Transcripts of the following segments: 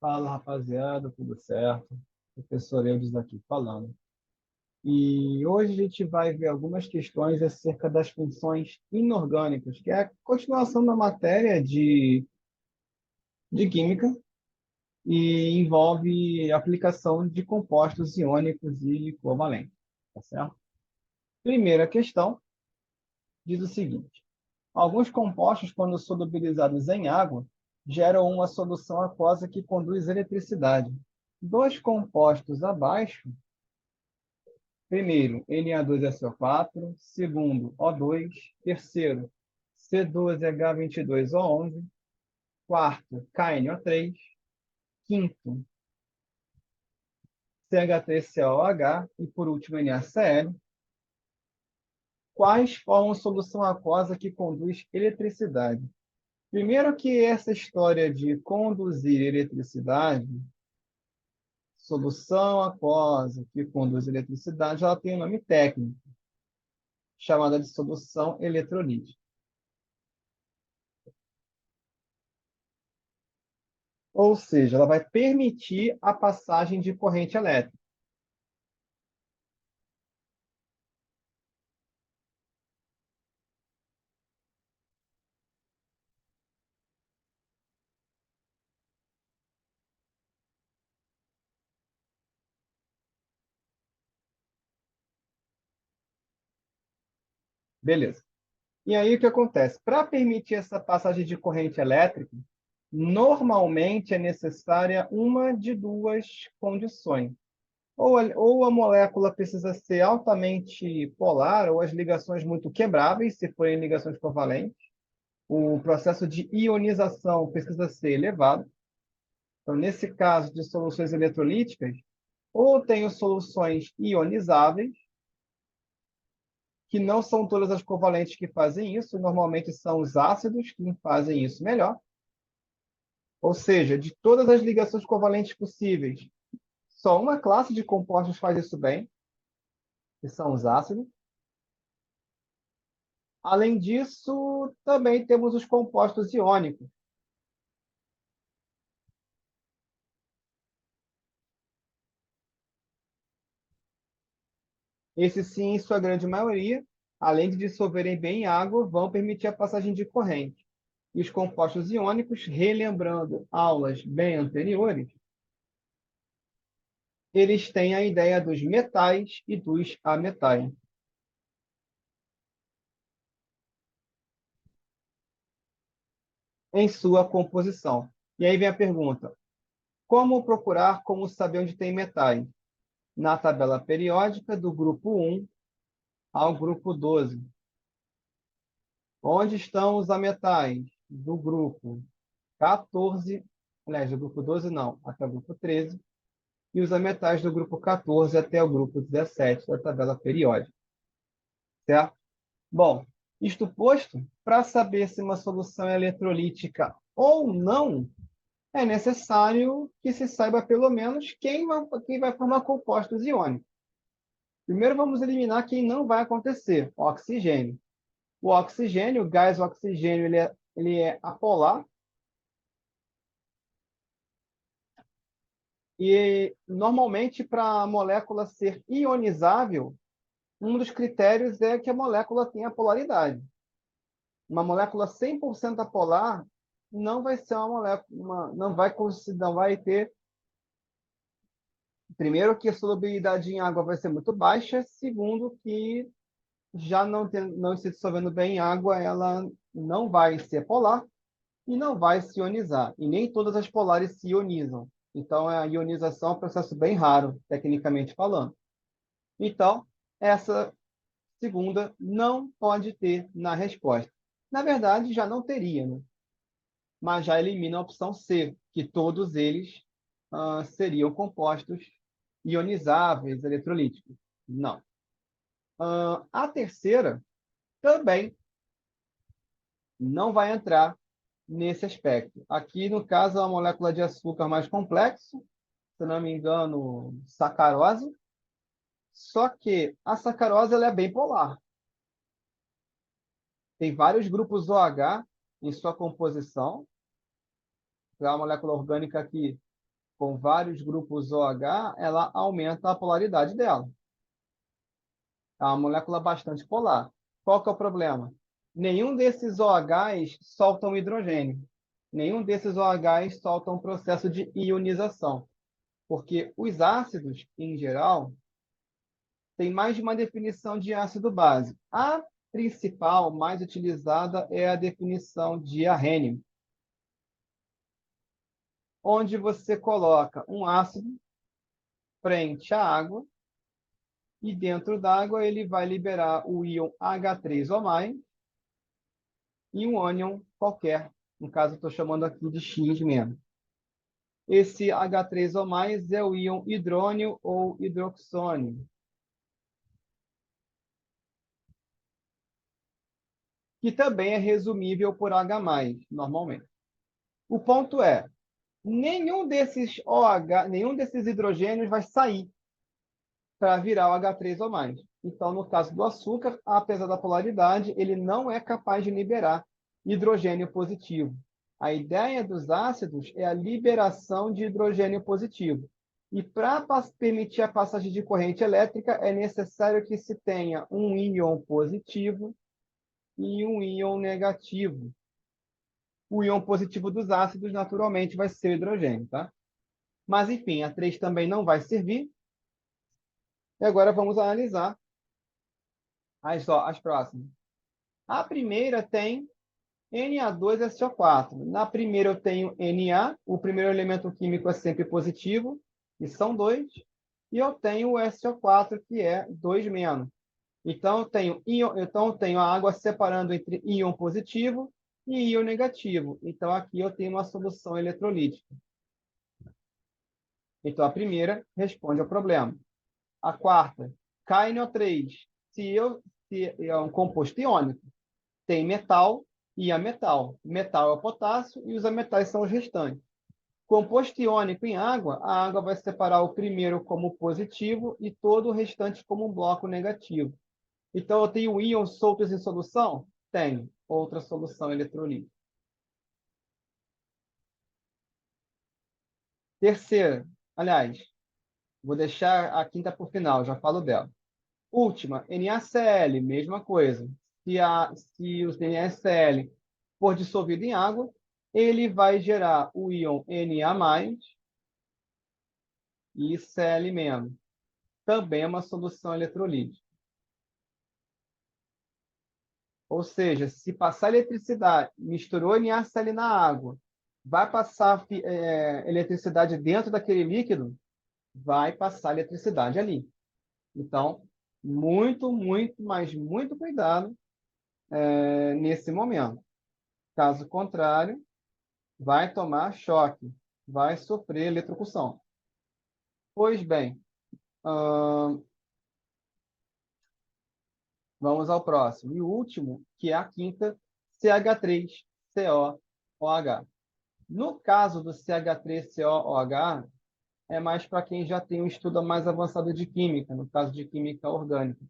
Fala, rapaziada, tudo certo? Professor Eudes aqui falando. E hoje a gente vai ver algumas questões acerca das funções inorgânicas, que é a continuação da matéria de química e envolve aplicação de compostos iônicos e covalentes, tá certo? Primeira questão diz o seguinte: alguns compostos, quando solubilizados em água, geram uma solução aquosa que conduz eletricidade. Dois compostos abaixo. Primeiro, Na2SO4. Segundo, O2. Terceiro, C12H22O11. Quarto, KNO3. Quinto, CH3COH. E por último, NaCl. Quais formam solução aquosa que conduz eletricidade? Primeiro que essa história de conduzir eletricidade, solução aquosa que conduz eletricidade, ela tem um nome técnico, chamada de solução eletrolítica. Ou seja, ela vai permitir a passagem de corrente elétrica. Beleza. E aí o que acontece? Para permitir essa passagem de corrente elétrica, normalmente é necessária uma de duas condições. Ou a molécula precisa ser altamente polar, ou as ligações muito quebráveis, se forem ligações covalentes. O processo de ionização precisa ser elevado. Então, nesse caso de soluções eletrolíticas, ou tenho soluções ionizáveis, que não são todas as covalentes que fazem isso, normalmente são os ácidos que fazem isso melhor. Ou seja, de todas as ligações covalentes possíveis, só uma classe de compostos faz isso bem, que são os ácidos. Além disso, também temos os compostos iônicos. Esses, sim, em sua grande maioria, além de dissolverem bem em água, vão permitir a passagem de corrente. E os compostos iônicos, relembrando aulas bem anteriores, eles têm a ideia dos metais e dos ametais. Em sua composição. E aí vem a pergunta: como procurar, como saber onde tem metais? Na tabela periódica do grupo 1 ao grupo 12. Onde estão os ametais? Do grupo 14, aliás, do grupo 12 não, até o grupo 13, e os ametais do grupo 14 até o grupo 17 da tabela periódica, certo? Bom, isto posto, para saber se uma solução é eletrolítica ou não, é necessário que se saiba pelo menos quem vai formar compostos iônicos. Primeiro vamos eliminar quem não vai acontecer, o oxigênio. O oxigênio, o gás oxigênio, ele é apolar e normalmente para a molécula ser ionizável, um dos critérios é que a molécula tenha polaridade. Uma molécula 100% apolar não vai ser uma molécula, não vai ter. Primeiro, que a solubilidade em água vai ser muito baixa. Segundo, que já não se dissolvendo bem em água, ela não vai ser polar e não vai se ionizar. E nem todas as polares se ionizam. Então, a ionização é um processo bem raro, tecnicamente falando. Então, essa segunda não pode ter na resposta. Na verdade, já não teria, né? Mas já elimina a opção C, que todos eles seriam compostos ionizáveis, eletrolíticos. Não. A terceira também não vai entrar nesse aspecto. Aqui, no caso, é uma molécula de açúcar mais complexo, se não me engano, sacarose. Só que a sacarose ela é bem polar. Tem vários grupos OH em sua composição. É uma molécula orgânica que com vários grupos OH, ela aumenta a polaridade dela. É uma molécula bastante polar. Qual que é o problema? Nenhum desses OHs soltam hidrogênio. Nenhum desses OHs soltam um processo de ionização. Porque os ácidos, em geral, têm mais de uma definição de ácido base. A principal, mais utilizada, é a definição de Arrhenius, onde você coloca um ácido frente à água e dentro da água ele vai liberar o íon H3O+, e um ânion qualquer. No caso, estou chamando aqui de X mesmo. Esse H3O+, é o íon hidrônio ou hidroxônio, que também é resumível por H+, normalmente. O ponto é, nenhum desses OH, nenhum desses hidrogênios vai sair para virar o H3O+. Então, no caso do açúcar, apesar da polaridade, ele não é capaz de liberar hidrogênio positivo. A ideia dos ácidos é a liberação de hidrogênio positivo. E para permitir a passagem de corrente elétrica, é necessário que se tenha um íon positivo e um íon negativo. O íon positivo dos ácidos, naturalmente, vai ser o hidrogênio, tá? Mas, enfim, a 3 também não vai servir. E agora vamos analisar as próximas. A primeira tem Na2SO4. Na primeira eu tenho Na, o primeiro elemento químico é sempre positivo, e são 2. E eu tenho o SO4, que é 2-. Então, eu tenho a água separando entre íon positivo e íon negativo. Então, aqui eu tenho uma solução eletrolítica. Então, a primeira responde ao problema. A quarta, KNO3. Se é um composto iônico, tem metal e ametal. Metal é o potássio e os ametais são os restantes. Composto iônico em água, a água vai separar o primeiro como positivo e todo o restante como um bloco negativo. Então, eu tenho íons soltos em solução? Tenho. Outra solução eletrolítica. Terceira, aliás, vou deixar a quinta por final, já falo dela. Última, NaCl, mesma coisa. Se o NaCl for dissolvido em água, ele vai gerar o íon Na+, e Cl-. Também é uma solução eletrolítica. Ou seja, se passar eletricidade, misturou NaCl na água, vai passar eletricidade dentro daquele líquido, vai passar eletricidade ali. Então, muito, muito, mas muito cuidado nesse momento. Caso contrário, vai tomar choque, vai sofrer eletrocução. Pois bem, vamos ao próximo. E o último, que é a quinta, CH3COOH. No caso do CH3COOH, é mais para quem já tem um estudo mais avançado de química, no caso de química orgânica.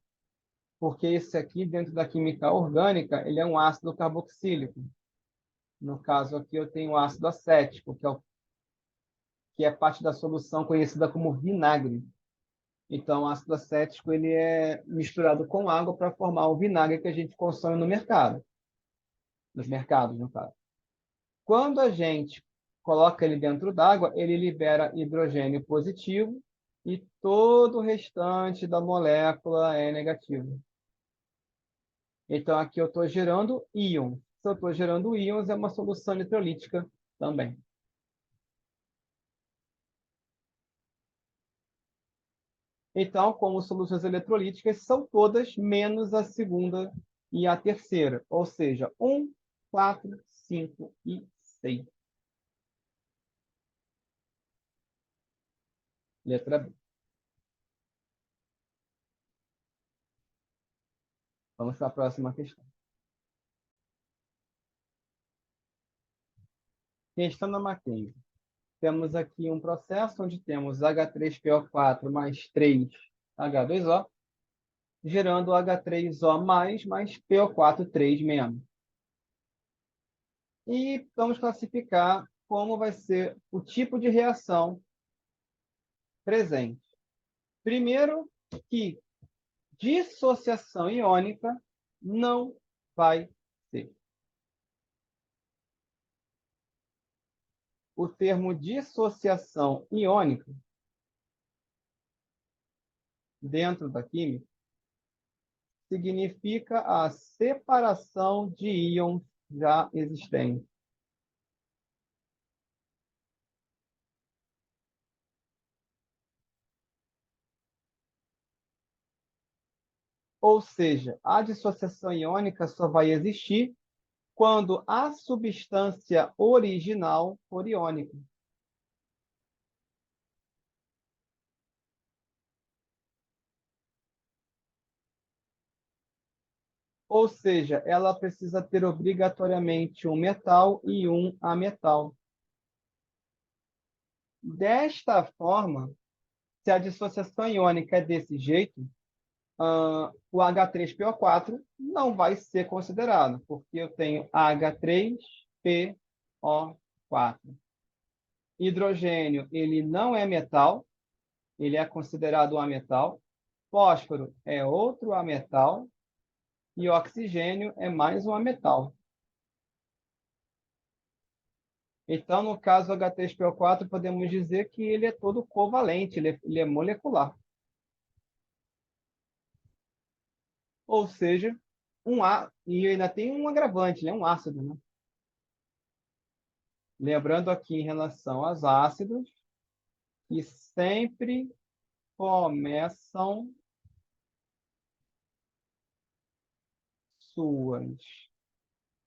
Porque esse aqui, dentro da química orgânica, ele é um ácido carboxílico. No caso aqui, eu tenho ácido acético, que é parte da solução conhecida como vinagre. Então, o ácido acético ele é misturado com água para formar o vinagre que a gente consome no mercado. Nos mercados, no caso. Quando a gente coloca ele dentro d'água, ele libera hidrogênio positivo e todo o restante da molécula é negativo. Então, aqui eu estou gerando íons. Se eu estou gerando íons, é uma solução eletrolítica também. Então, como soluções eletrolíticas, são todas menos a segunda e a terceira. Ou seja, 1, 4, 5 e 6. Letra B. Vamos para a próxima questão. Questão da Mackenzie. Temos aqui um processo onde temos H3PO4 mais 3H2O, gerando H3O mais PO4 3-. E vamos classificar como vai ser o tipo de reação presente. Primeiro que dissociação iônica não vai ter. O termo dissociação iônica, dentro da química, significa a separação de íons já existentes. Ou seja, a dissociação iônica só vai existir quando a substância original for iônica. Ou seja, ela precisa ter obrigatoriamente um metal e um ametal. Desta forma, se a dissociação iônica é desse jeito, o H3PO4 não vai ser considerado, porque eu tenho H3PO4. Hidrogênio, ele não é metal, ele é considerado um ametal. Fósforo é outro ametal. E oxigênio é mais um ametal. Então, no caso H3PO4, podemos dizer que ele é todo covalente, ele é molecular. Ou seja, e ainda tem um agravante, né? Um ácido. Né? Lembrando aqui em relação aos ácidos, que sempre começam suas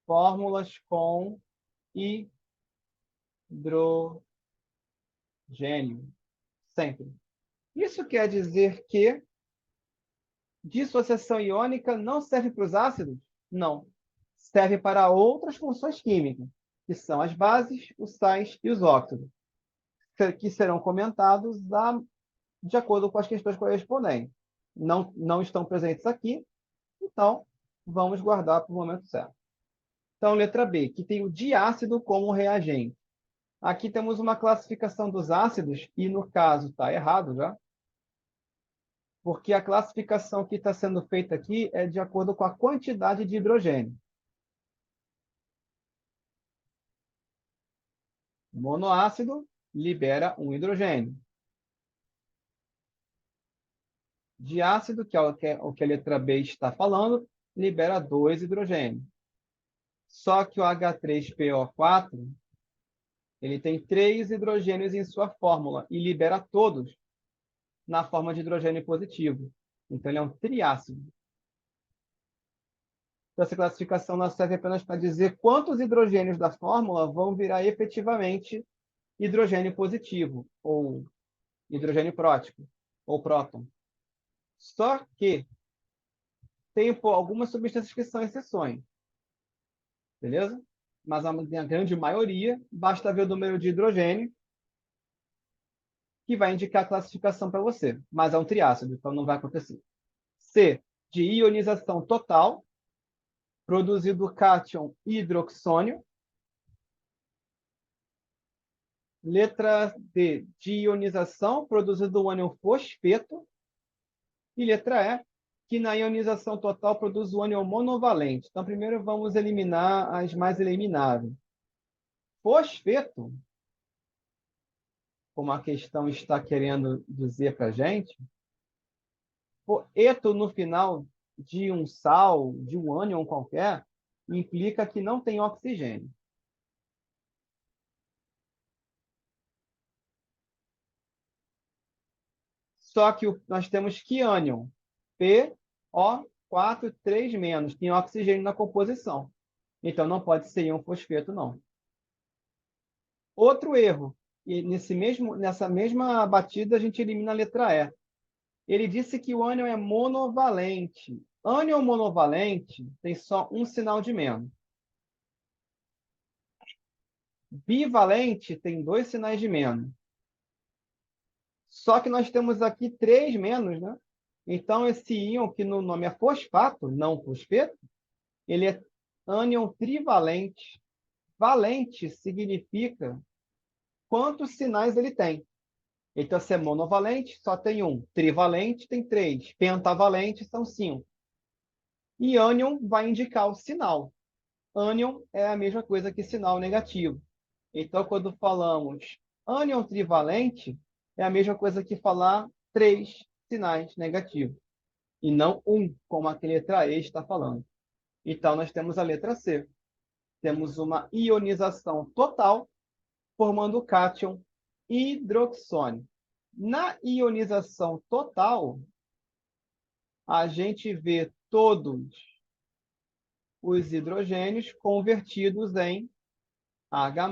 fórmulas com hidrogênio. Sempre. Isso quer dizer que dissociação iônica não serve para os ácidos? Não. Serve para outras funções químicas, que são as bases, os sais e os óxidos, que serão comentados de acordo com as questões correspondentes. Não estão presentes aqui, então vamos guardar para o momento certo. Então, letra B, que tem o diácido como reagente. Aqui temos uma classificação dos ácidos, e no caso está errado já, porque a classificação que está sendo feita aqui é de acordo com a quantidade de hidrogênio. Monoácido libera um hidrogênio. Diácido, que é o que a letra B está falando, libera 2 hidrogênios. Só que o H3PO4, ele tem 3 hidrogênios em sua fórmula e libera todos na forma de hidrogênio positivo. Então, ele é um triácido. Então, essa classificação não serve apenas para dizer quantos hidrogênios da fórmula vão virar efetivamente hidrogênio positivo, ou hidrogênio prótico, ou próton. Só que tem algumas substâncias que são exceções, beleza? Mas a grande maioria, basta ver o número de hidrogênio, que vai indicar a classificação para você. Mas é um triácido, então não vai acontecer. C, de ionização total, produzido cátion hidroxônio. Letra D, de ionização, produzido o ânion fosfeto. E letra E, que na ionização total produz o ânion monovalente. Então, primeiro vamos eliminar as mais elimináveis. Fosfeto, como a questão está querendo dizer para a gente, o eto no final de um sal, de um ânion qualquer, implica que não tem oxigênio. Só que nós temos que ânion? PO4 3-, tem oxigênio na composição. Então, não pode ser íon fosfeto, não. Outro erro, e nessa mesma batida a gente elimina a letra E. Ele disse que o ânion é monovalente. Ânion monovalente tem só um sinal de menos. Bivalente tem 2 sinais de menos. Só que nós temos aqui 3 menos, né? Então, esse íon, que no nome é fosfato, não fosfeto, ele é ânion trivalente. Valente significa quantos sinais ele tem. Então, se é monovalente, só tem um. Trivalente, tem 3. Pentavalente, são 5. E ânion vai indicar o sinal. Ânion é a mesma coisa que sinal negativo. Então, quando falamos ânion trivalente, é a mesma coisa que falar 3 sinais negativos, e não um, como a letra E está falando. Então, nós temos a letra C. Temos uma ionização total, formando o cátion hidroxônio. Na ionização total, a gente vê todos os hidrogênios convertidos em H+.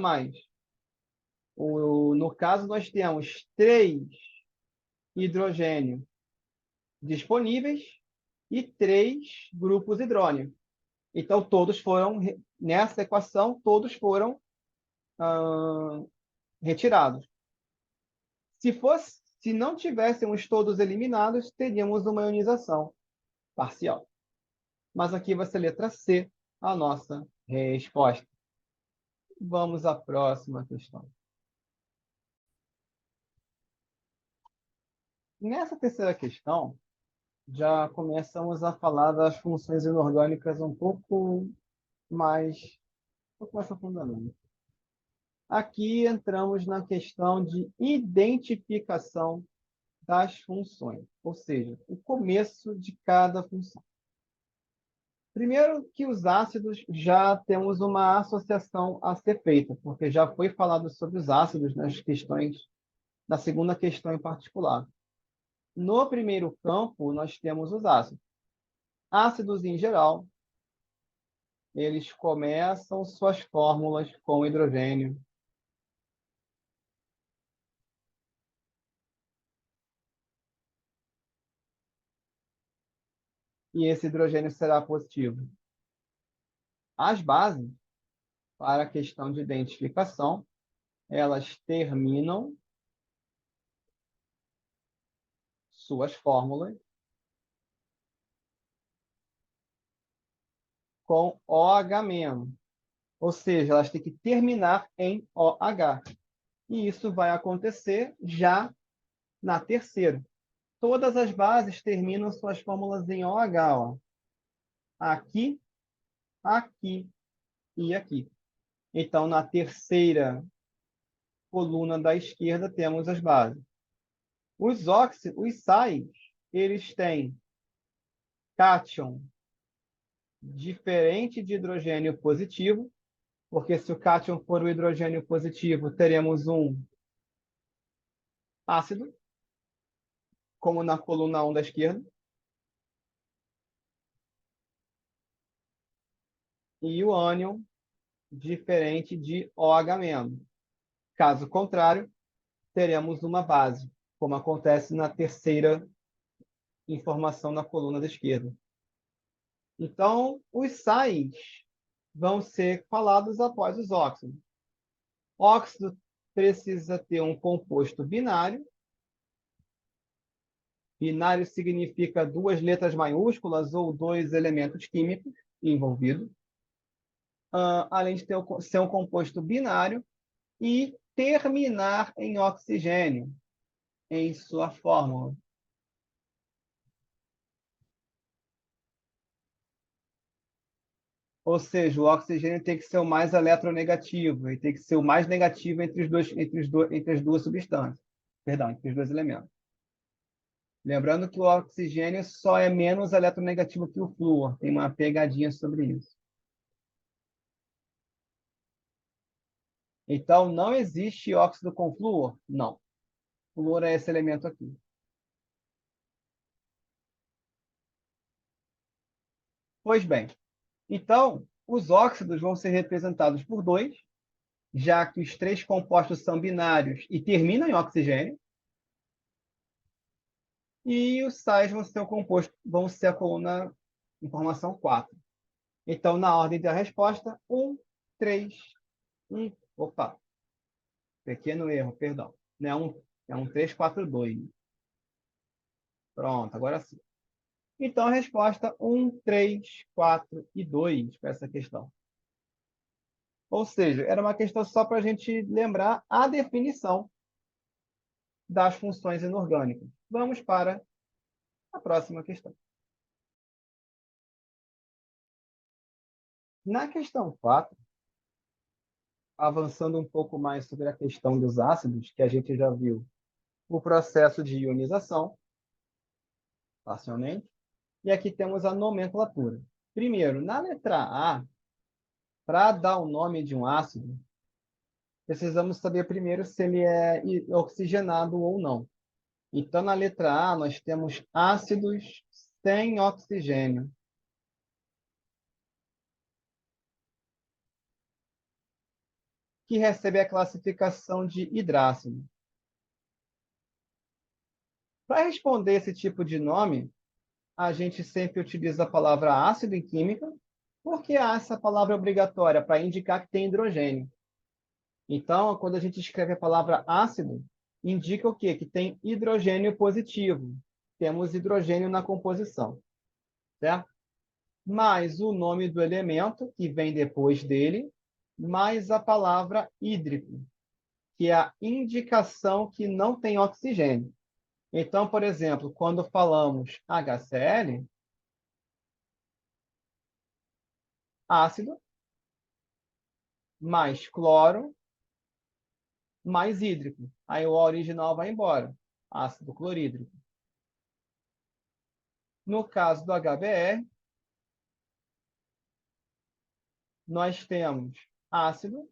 No caso, nós temos 3 hidrogênios disponíveis e 3 grupos hidrônios. Então, todos foram, nessa equação, todos foram retirados. Se não tivéssemos todos eliminados, teríamos uma ionização parcial. Mas aqui vai ser a letra C, a nossa resposta. Vamos à próxima questão. Nessa terceira questão, já começamos a falar das funções inorgânicas um pouco mais aprofundadamente. Aqui entramos na questão de identificação das funções, ou seja, o começo de cada função. Primeiro que os ácidos já temos uma associação a ser feita, porque já foi falado sobre os ácidos nas questões, na segunda questão em particular. No primeiro campo, nós temos os ácidos. Ácidos, em geral, eles começam suas fórmulas com hidrogênio. E esse hidrogênio será positivo. As bases, para a questão de identificação, elas terminam suas fórmulas com OH-, ou seja, elas têm que terminar em OH. E isso vai acontecer já na terceira. Todas as bases terminam suas fórmulas em OH. Ó. Aqui, aqui e aqui. Então, na terceira coluna da esquerda, temos as bases. Os sais, eles têm cátion diferente de hidrogênio positivo, porque se o cátion for o hidrogênio positivo, teremos um ácido, como na coluna 1 da esquerda. E o ânion diferente de OH-. Caso contrário, teremos uma base, como acontece na terceira informação na coluna da esquerda. Então, os sais vão ser falados após os óxidos. Óxido precisa ter um composto binário. Binário significa 2 letras maiúsculas ou 2 elementos químicos envolvidos. Além de ser um composto binário e terminar em oxigênio em sua fórmula. Ou seja, o oxigênio tem que ser o mais eletronegativo, e tem que ser o mais negativo entre as duas substâncias. Perdão, entre os dois elementos. Lembrando que o oxigênio só é menos eletronegativo que o flúor. Tem uma pegadinha sobre isso. Então, não existe óxido com flúor? Não. O flúor é esse elemento aqui. Pois bem, então, os óxidos vão ser representados por 2, já que os 3 compostos são binários e terminam em oxigênio. E os sais vão ser a coluna informação 4. Então, na ordem da resposta, 1, 3, 1. Opa, pequeno erro, perdão. Não é um 3, 4, 2. Pronto, agora sim. Então, a resposta 1, 3, 4 e 2 para essa questão. Ou seja, era uma questão só para a gente lembrar a definição das funções inorgânicas. Vamos para a próxima questão. Na questão 4, avançando um pouco mais sobre a questão dos ácidos, que a gente já viu o processo de ionização, parcialmente, e aqui temos a nomenclatura. Primeiro, na letra A, para dar o nome de um ácido, precisamos saber primeiro se ele é oxigenado ou não. Então, na letra A, nós temos ácidos sem oxigênio. Que recebe a classificação de hidrácido. Para responder esse tipo de nome, a gente sempre utiliza a palavra ácido em química, porque essa palavra é obrigatória para indicar que tem hidrogênio. Então, quando a gente escreve a palavra ácido, indica o quê? Que tem hidrogênio positivo. Temos hidrogênio na composição, certo? Mais o nome do elemento, que vem depois dele, mais a palavra hídrico, que é a indicação que não tem oxigênio. Então, por exemplo, quando falamos HCl, ácido, mais cloro, mais hídrico. Aí o original vai embora, ácido clorídrico. No caso do HBr, nós temos ácido,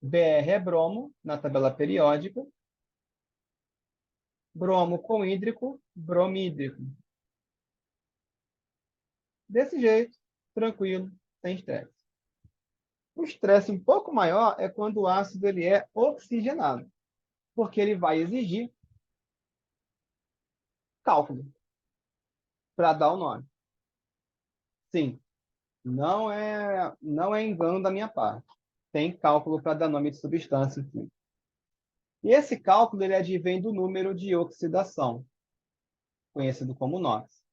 Br é bromo, na tabela periódica, bromo com hídrico, bromídrico. Desse jeito, tranquilo, sem estresse. O estresse um pouco maior é quando o ácido ele é oxigenado, porque ele vai exigir cálculo para dar o nome. Sim, não é engano da minha parte. Tem cálculo para dar nome de substância aqui. E esse cálculo ele advém do número de oxidação, conhecido como NOx.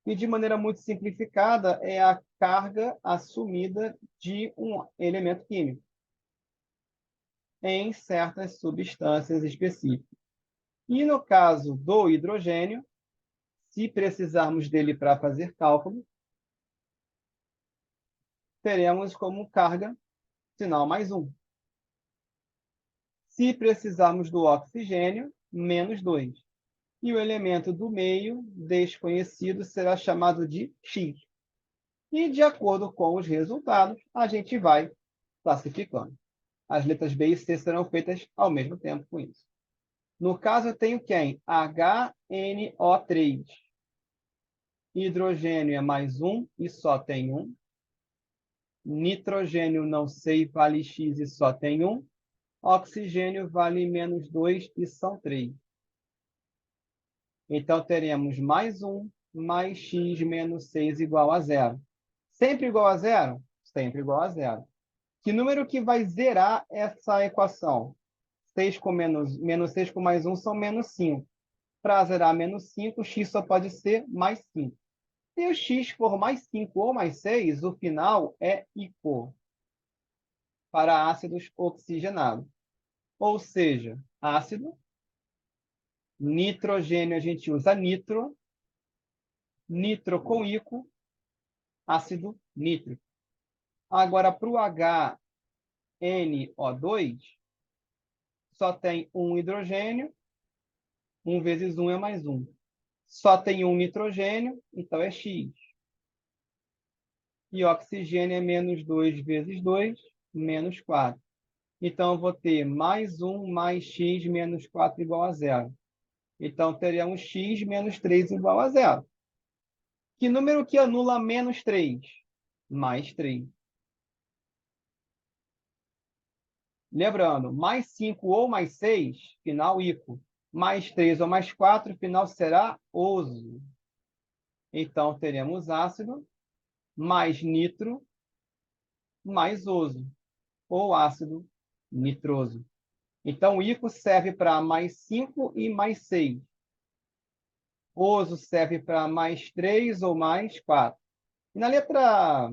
E de maneira muito simplificada é a carga assumida de um elemento químico em certas substâncias específicas. E no caso do hidrogênio, se precisarmos dele para fazer cálculo, teremos como carga sinal mais 1. Se precisarmos do oxigênio, menos 2. E o elemento do meio, desconhecido, será chamado de X. E, de acordo com os resultados, a gente vai classificando. As letras B e C serão feitas ao mesmo tempo com isso. No caso, eu tenho quem? HNO3. Hidrogênio é mais 1 e só tem 1. Nitrogênio não sei, vale X e só tem 1. Oxigênio vale menos 2 e são 3. Então, teremos mais 1 mais X menos 6 igual a 0. Sempre igual a 0? Sempre igual a 0. Que número que vai zerar essa equação? 6 com menos 6 com mais 1 são menos 5. Para zerar menos 5, x só pode ser mais 5. Se o x for mais 5 ou mais 6, o final é ICO, para ácidos oxigenados. Ou seja, ácido, nitrogênio a gente usa nitro, nitro com ICO, ácido nítrico. Agora, para o HNO2, só tem um hidrogênio, 1 vezes 1 é mais 1. Só tem um nitrogênio, então é X. E oxigênio é menos 2 vezes 2, menos 4. Então, eu vou ter mais 1 mais X menos 4 igual a 0. Então, teremos X menos 3 igual a 0. Que número que anula menos 3? Mais 3. Lembrando, mais 5 ou mais 6, final ICO. Mais 3 ou mais 4, final será oso. Então, teremos ácido mais nitro mais oso, ou ácido nitroso. Então, o ICO serve para mais 5 e mais 6. Oso serve para mais 3 ou mais 4. E na letra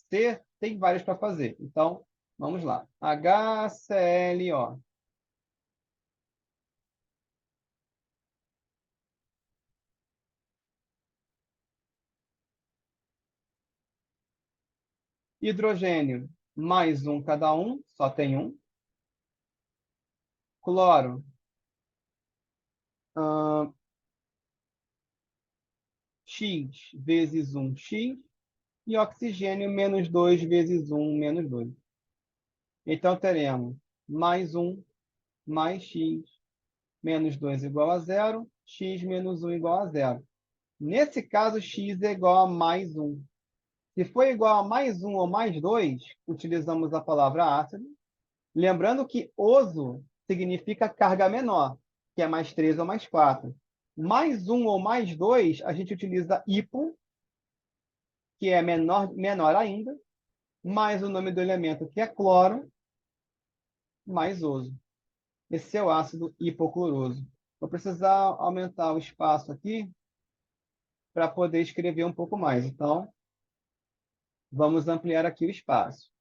C, tem vários para fazer. Então, vamos lá. HClO. Hidrogênio, mais um cada um, só tem um. Cloro, X vezes 1, X. E oxigênio, menos 2 vezes 1, menos 2. Então, teremos mais 1, mais X, menos 2 igual a zero. X menos 1 igual a zero. Nesse caso, X é igual a mais 1. Se for igual a mais 1 ou mais 2, utilizamos a palavra ácido. Lembrando que oso significa carga menor, que é mais 3 ou mais 4. Mais 1 ou mais 2, a gente utiliza hipo, que é menor ainda, mais o nome do elemento, que é cloro, mais oso. Esse é o ácido hipocloroso. Vou precisar aumentar o espaço aqui para poder escrever um pouco mais. Então, vamos ampliar aqui o espaço.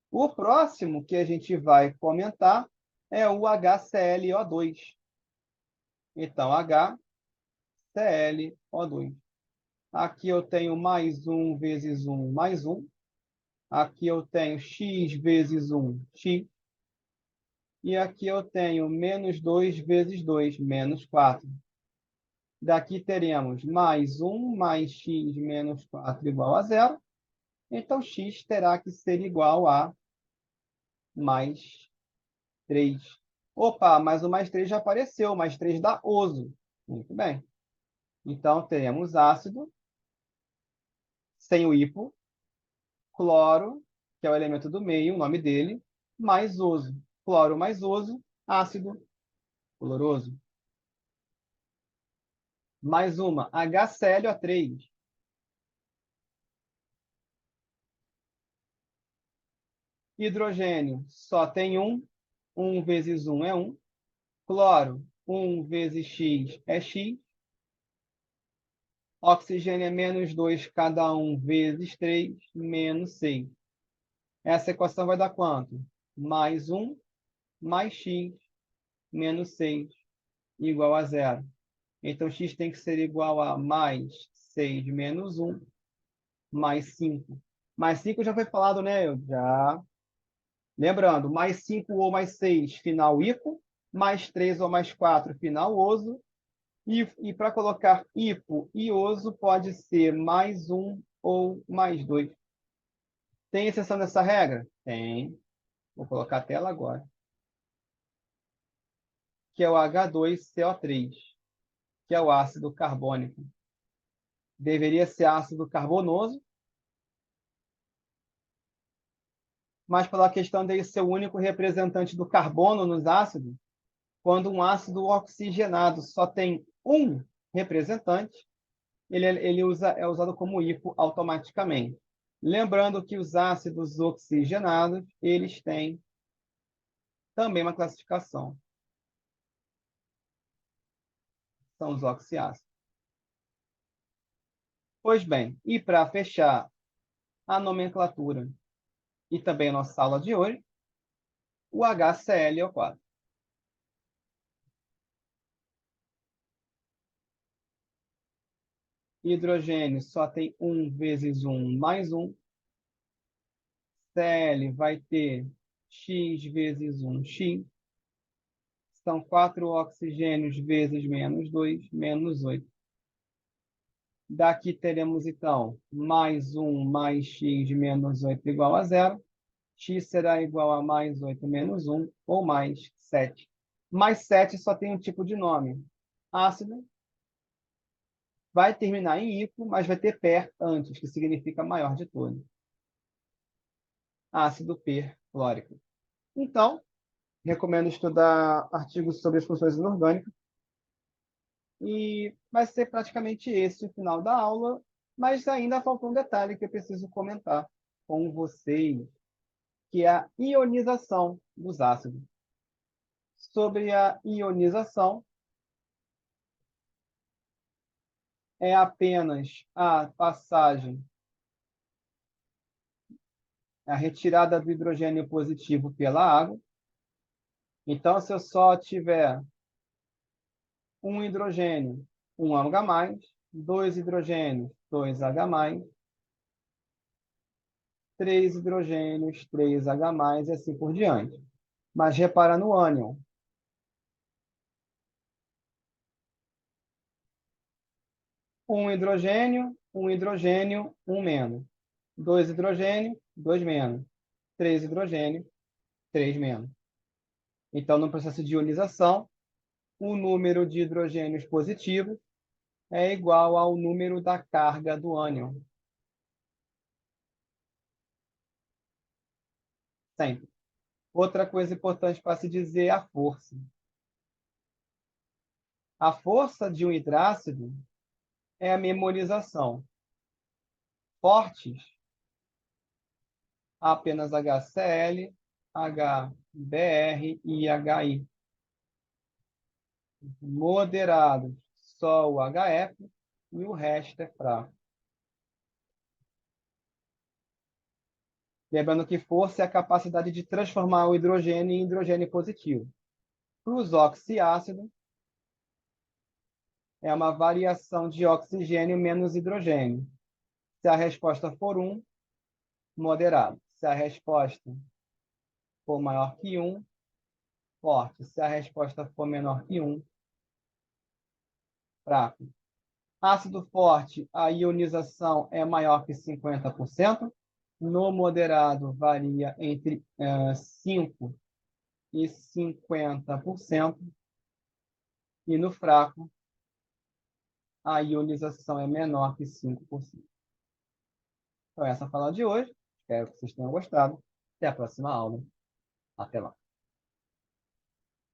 O próximo que a gente vai comentar é o HClO2. Então, HClO2. Aqui eu tenho mais 1 vezes 1 mais 1. Aqui eu tenho x vezes 1, x. E aqui eu tenho menos 2 vezes 2, menos 4. Daqui teremos mais 1 mais x menos 4 igual a zero. Então, x terá que ser igual a mais 3. Opa, mas o mais 3 já apareceu. Mais 3 dá oso. Muito bem. Então, teremos ácido, sem o hipo, cloro, que é o elemento do meio, o nome dele, mais oso. Cloro mais oso, ácido cloroso. Mais uma, HClO3. Hidrogênio, só tem um. 1 vezes 1 é 1. Cloro, 1 vezes x é x. Oxigênio é menos 2 cada um vezes 3, menos 6. Essa equação vai dar quanto? Mais 1 mais x menos 6 igual a zero. Então, x tem que ser igual a mais 6 menos 1 mais 5. Mais 5 já foi falado, né? Já. Lembrando, mais 5 ou mais 6, final hipo. Mais 3 ou mais 4, final oso. E para colocar hipo e oso, pode ser mais 1 ou mais 2. Tem exceção dessa regra? Tem. Vou colocar a tela agora. Que é o H2CO3, que é o ácido carbônico. Deveria ser ácido carbonoso, mas pela questão dele ser o único representante do carbono nos ácidos, quando um ácido oxigenado só tem um representante, ele é usado como hipo automaticamente. Lembrando que os ácidos oxigenados, eles têm também uma classificação. São os oxiácidos. Pois bem, e para fechar a nomenclatura e também a nossa aula de hoje, o HClO4. Hidrogênio só tem 1 vezes 1 mais 1. Cl vai ter x vezes 1, x. São 4 oxigênios vezes menos 2, menos 8. Daqui teremos, então, mais 1 mais x menos 8 igual a zero. X será igual a mais 8 menos 1, ou mais 7. Mais 7 só tem um tipo de nome. Ácido. Vai terminar em hipo, mas vai ter per antes, que significa maior de todos. Ácido perclórico. Então, recomendo estudar artigos sobre as funções inorgânicas. E vai ser praticamente esse o final da aula, mas ainda faltou um detalhe que eu preciso comentar com vocês, que é a ionização dos ácidos. Sobre a ionização, é apenas a passagem, a retirada do hidrogênio positivo pela água. Então, se eu só tiver um hidrogênio, 1H+, dois hidrogênios, 2H+, 3 hidrogênios, 3H+, e assim por diante. Mas repara no ânion. Um hidrogênio, um menos. 2 hidrogênio, 2 menos. 3 hidrogênio, 3 menos. Então, no processo de ionização, o número de hidrogênios positivos é igual ao número da carga do ânion. Sempre. Outra coisa importante para se dizer é a força. A força de um hidrácido é a memorização. Fortes, apenas HCl, HBr e HI. Moderados, só o HF e o resto é fraco. Lembrando que força é a capacidade de transformar o hidrogênio em hidrogênio positivo. Para os oxiácidos, é uma variação de oxigênio menos hidrogênio. Se a resposta for 1, moderado. Se a resposta for maior que 1, forte. Se a resposta for menor que 1, fraco. Ácido forte, a ionização é maior que 50%. No moderado, varia entre 5% e 50%. E no fraco, a ionização é menor que 5%. Então, essa é a fala de hoje. Espero que vocês tenham gostado. Até a próxima aula. Até lá.